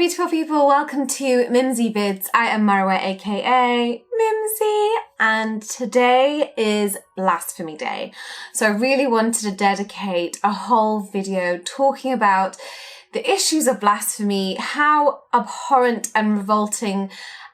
beautiful people, welcome to Mimzy Vids. I am Marwa aka Mimzy, and today is Blasphemy Day. So I really wanted to dedicate a whole video talking about the issues of blasphemy, how abhorrent and revolting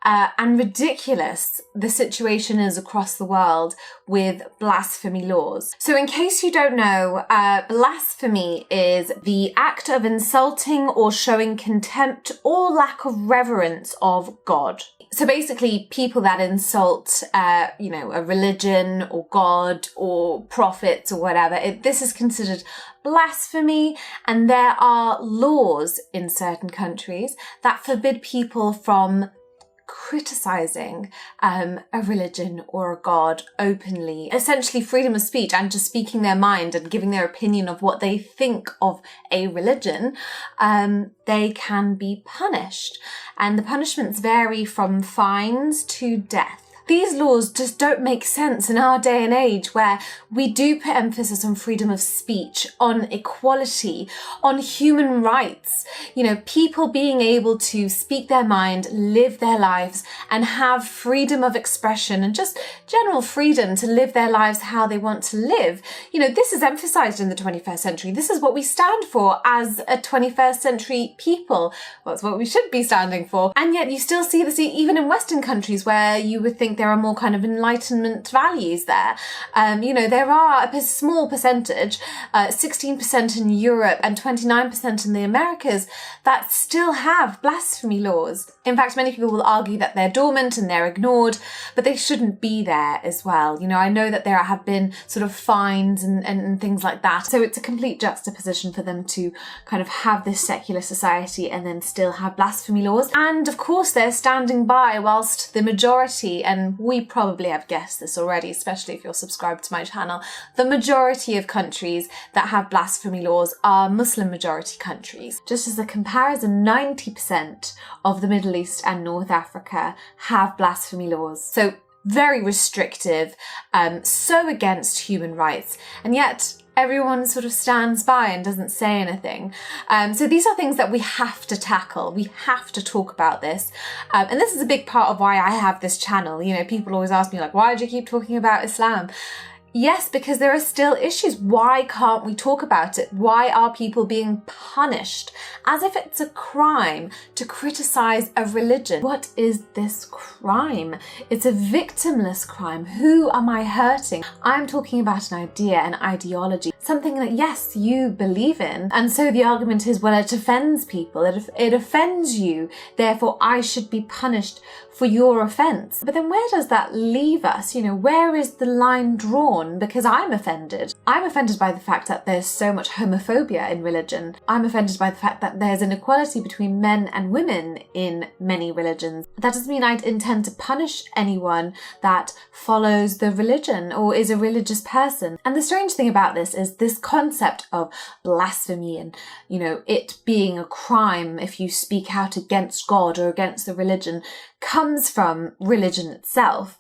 and ridiculous the situation is across the world with blasphemy laws. So in case you don't know, blasphemy is the act of insulting or showing contempt or lack of reverence of God. So basically people that insult, a religion or God or prophets or whatever, this is considered blasphemy, and there are laws in certain countries that forbid people from criticizing a religion or a god openly. Essentially freedom of speech and just speaking their mind and giving their opinion of what they think of a religion, they can be punished. And the punishments vary from fines to death. These laws just don't make sense in our day and age where we do put emphasis on freedom of speech, on equality, on human rights, people being able to speak their mind, live their lives and have freedom of expression and just general freedom to live their lives how they want to live. This is emphasized in the 21st century. This is what we stand for as a 21st century people. Well, it's what we should be standing for. And yet you still see this even in Western countries where you would think there are more kind of enlightenment values there. There are a small percentage, 16% in Europe and 29% in the Americas, that still have blasphemy laws. In fact, many people will argue that they're dormant and they're ignored, but they shouldn't be there as well. I know that there have been sort of fines and things like that. So it's a complete juxtaposition for them to kind of have this secular society and then still have blasphemy laws. And of course, they're standing by whilst the majority, and we probably have guessed this already, especially if you're subscribed to my channel, the majority of countries that have blasphemy laws are Muslim majority countries. Just as a comparison, 90% of the Middle East and North Africa have blasphemy laws. So very restrictive, so against human rights, and yet everyone sort of stands by and doesn't say anything. So these are things that we have to tackle. We have to talk about this. And this is a big part of why I have this channel. People always ask me why do you keep talking about Islam? Yes, because there are still issues. Why can't we talk about it? Why are people being punished as if it's a crime to criticize a religion? What is this crime? It's a victimless crime. Who am I hurting? I'm talking about an idea, an ideology, something that, yes, you believe in. And so the argument is, well, it offends people. It offends you. Therefore, I should be punished for your offense. But then where does that leave us? Where is the line drawn? Because I'm offended. I'm offended by the fact that there's so much homophobia in religion. I'm offended by the fact that there's inequality between men and women in many religions. That doesn't mean I intend to punish anyone that follows the religion or is a religious person. And the strange thing about this is this concept of blasphemy and, it being a crime if you speak out against God or against the religion comes from religion itself,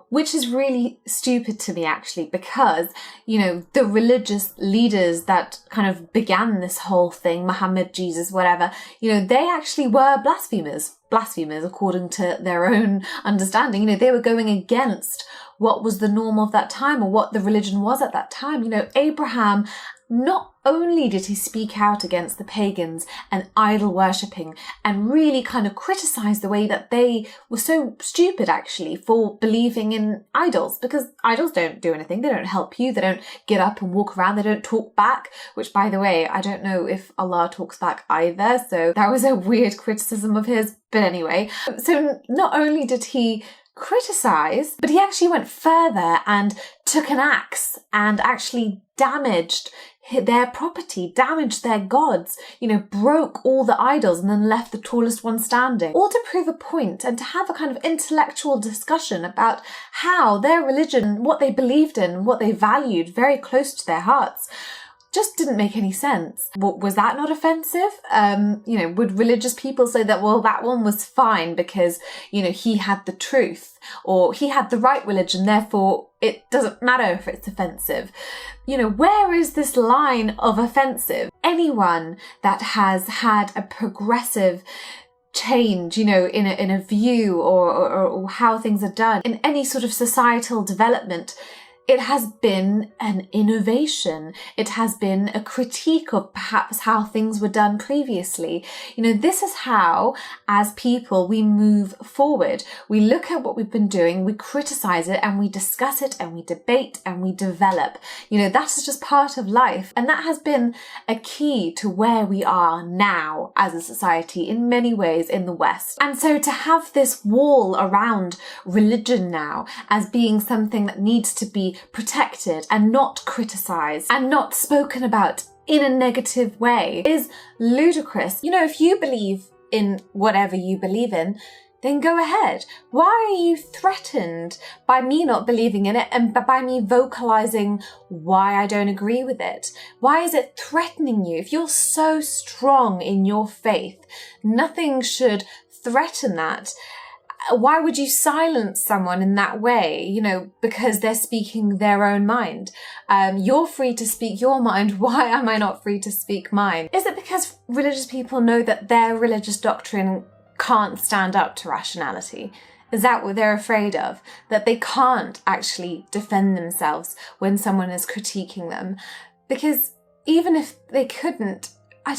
which is really stupid to me actually, because, the religious leaders that kind of began this whole thing, Mohammad, Jesus, whatever, they actually were blasphemers according to their own understanding. They were going against what was the norm of that time or what the religion was at that time. Abraham, not only did he speak out against the pagans and idol worshipping and really kind of criticize the way that they were so stupid actually for believing in idols, because idols don't do anything. They don't help you. They don't get up and walk around. They don't talk back, which, by the way, I don't know if Allah talks back either. So that was a weird criticism of his. But anyway, so not only did he criticize, but he actually went further and took an axe and actually damaged their property, damaged their gods, broke all the idols and then left the tallest one standing, all to prove a point and to have a kind of intellectual discussion about how their religion, what they believed in, what they valued very close to their hearts, just didn't make any sense. Was that not offensive? Would religious people say that, well, that one was fine because, he had the truth, or he had the right religion, therefore it doesn't matter if it's offensive. Where is this line of offensive? Anyone that has had a progressive change, in a view or how things are done in any sort of societal development, it has been an innovation. It has been a critique of perhaps how things were done previously. This is how, as people, we move forward. We look at what we've been doing, we criticize it, and we discuss it, and we debate, and we develop. That is just part of life. And that has been a key to where we are now as a society in many ways in the West. And so to have this wall around religion now as being something that needs to be protected and not criticized and not spoken about in a negative way is ludicrous. If you believe in whatever you believe in, then go ahead. Why are you threatened by me not believing in it and by me vocalizing why I don't agree with it? Why is it threatening you? If you're so strong in your faith, nothing should threaten that. Why would you silence someone in that way, because they're speaking their own mind? You're free to speak your mind. Why am I not free to speak mine? Is it because religious people know that their religious doctrine can't stand up to rationality? Is that what they're afraid of? That they can't actually defend themselves when someone is critiquing them? Because even if they couldn't, I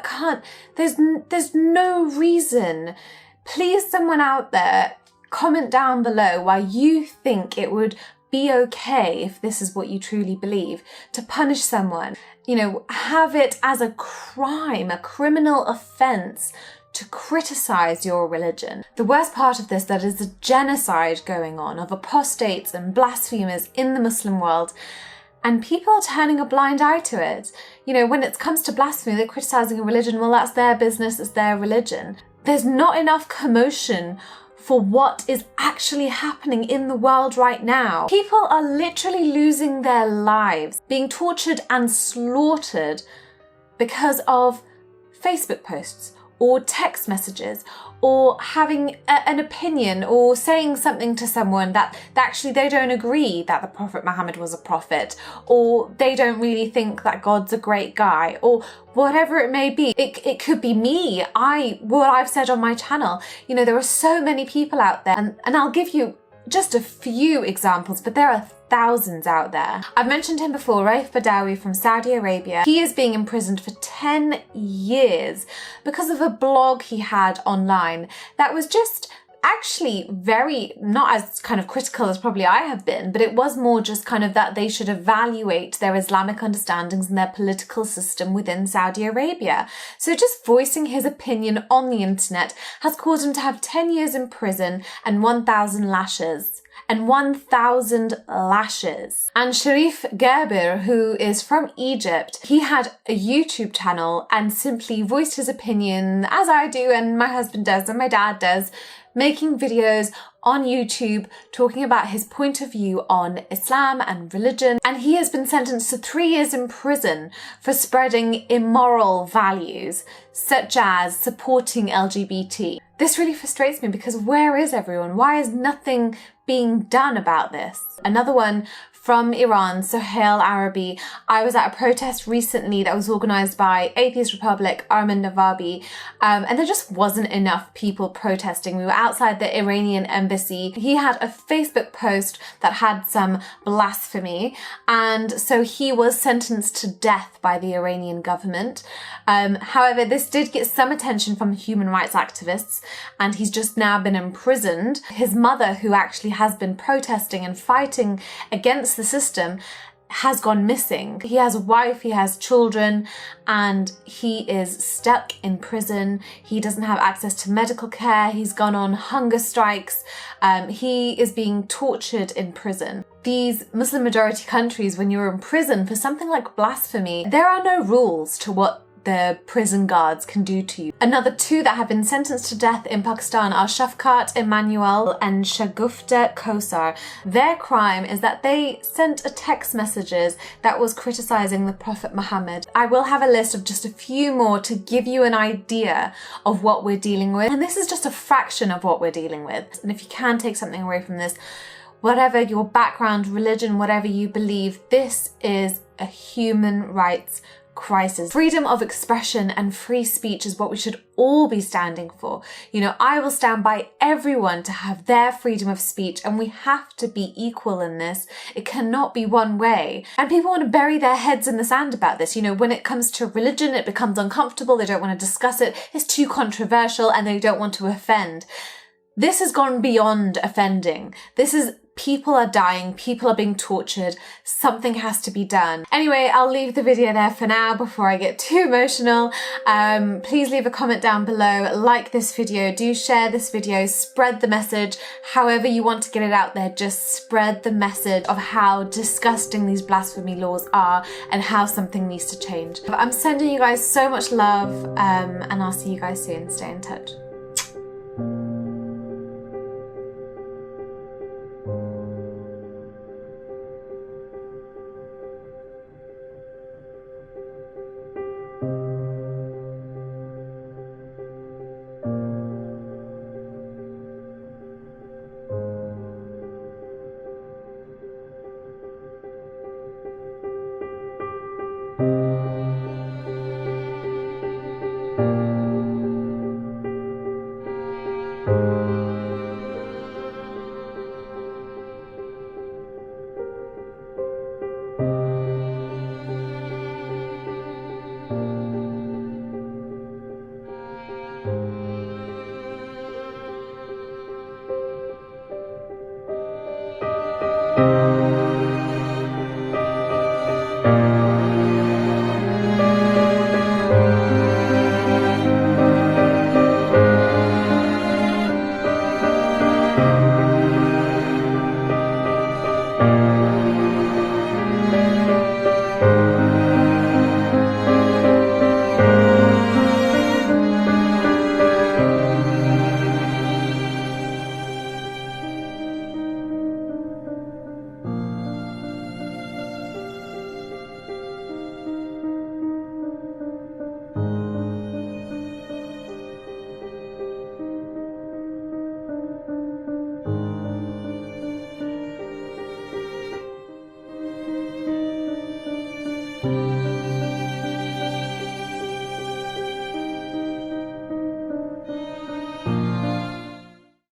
can't. There's no reason. Please, someone out there, comment down below why you think it would be okay, if this is what you truly believe, to punish someone. Have it as a crime, a criminal offence to criticize your religion. The worst part of this, that is a genocide going on of apostates and blasphemers in the Muslim world. And people are turning a blind eye to it. When it comes to blasphemy, they're criticizing a religion. Well, that's their business, it's their religion. There's not enough commotion for what is actually happening in the world right now. People are literally losing their lives, being tortured and slaughtered because of Facebook posts or text messages, or having an opinion or saying something to someone that actually they don't agree that the Prophet Muhammad was a prophet, or they don't really think that God's a great guy, or whatever it may be. It could be me, what I've said on my channel. There are so many people out there, and I'll give you just a few examples, but there are thousands out there. I've mentioned him before, Raif Badawi from Saudi Arabia. He is being imprisoned for 10 years because of a blog he had online that was just actually very, not as kind of critical as probably I have been, but it was more just kind of that they should evaluate their Islamic understandings and their political system within Saudi Arabia. So just voicing his opinion on the internet has caused him to have 10 years in prison and 1,000 lashes. And 1,000 lashes. And SherifGaber, who is from Egypt, he had a YouTube channel and simply voiced his opinion, as I do and my husband does and my dad does, making videos on YouTube talking about his point of view on Islam and religion. And he has been sentenced to 3 years in prison for spreading immoral values, such as supporting LGBT. This really frustrates me because where is everyone? Why is nothing being done about this? Another one from Iran, Sohail Arabi. I was at a protest recently that was organised by Atheist Republic, Armin Navabi, and there just wasn't enough people protesting. We were outside the Iranian embassy. He had a Facebook post that had some blasphemy, and so he was sentenced to death by the Iranian government. However, this did get some attention from human rights activists, and he's just now been imprisoned. His mother, who actually has been protesting and fighting against the system, has gone missing. He has a wife, he has children, and he is stuck in prison. He doesn't have access to medical care. He's gone on hunger strikes. He is being tortured in prison. These Muslim majority countries, when you're in prison for something like blasphemy, there are no rules to what the prison guards can do to you. Another 2 that have been sentenced to death in Pakistan are Shafqat Emmanuel and Shagufta Kosar. Their crime is that they sent a text messages that was criticizing the Prophet Muhammad. I will have a list of just a few more to give you an idea of what we're dealing with. And this is just a fraction of what we're dealing with. And if you can take something away from this, whatever your background, religion, whatever you believe, this is a human rights crisis. Freedom of expression and free speech is what we should all be standing for. You know, I will stand by everyone to have their freedom of speech, and we have to be equal in this. It cannot be one way. And people want to bury their heads in the sand about this. You know, when it comes to religion, it becomes uncomfortable. They don't want to discuss it. It's too controversial and they don't want to offend. This has gone beyond offending. This is people are dying, people are being tortured, something has to be done. Anyway, I'll leave the video there for now before I get too emotional. Please leave a comment down below, like this video, do share this video, spread the message, however you want to get it out there, just spread the message of how disgusting these blasphemy laws are and how something needs to change. I'm sending you guys so much love, and I'll see you guys soon. Stay in touch.